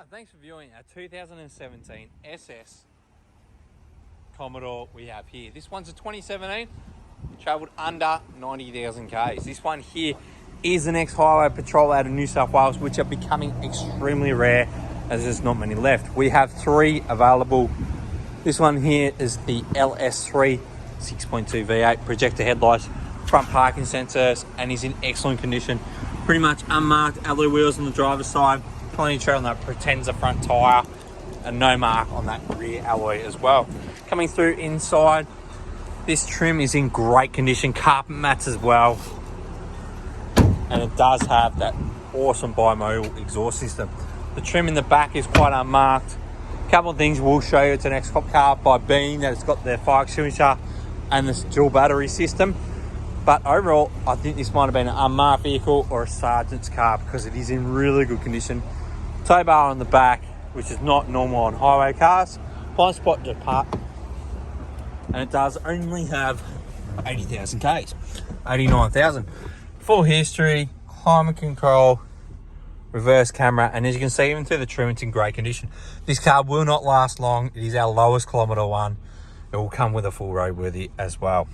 Alright, thanks for viewing our 2017 SS Commodore we have here. This one's a 2017, travelled under 90,000 Ks. This one here is the next highway patrol out of New South Wales, which are becoming extremely rare as there's not many left. We have 3 available. This one here is the LS3 6.2 V8 projector headlights, front parking sensors, and is in excellent condition. Pretty much unmarked alloy wheels on the driver's side, plenty of tread on that pretends a front tyre, and no mark on that rear alloy as well. Coming through inside, this trim is in great condition, carpet mats as well, and it does have that awesome bimodal exhaust system. The trim in the back is quite unmarked. A couple of things we'll show you. It's an X-Cop car by being that it's got the fire extinguisher and this dual battery system. But overall, I think this might have been an unmarked vehicle or a sergeant's car because it is in really good condition. Tow bar on the back, which is not normal on highway cars. Blind spot to park. And it does only have 80,000 Ks, 89,000. Full history, climate control, reverse camera, and as you can see, even through the trim, it's in great condition. This car will not last long. It is our lowest kilometre one. It will come with a full roadworthy as well.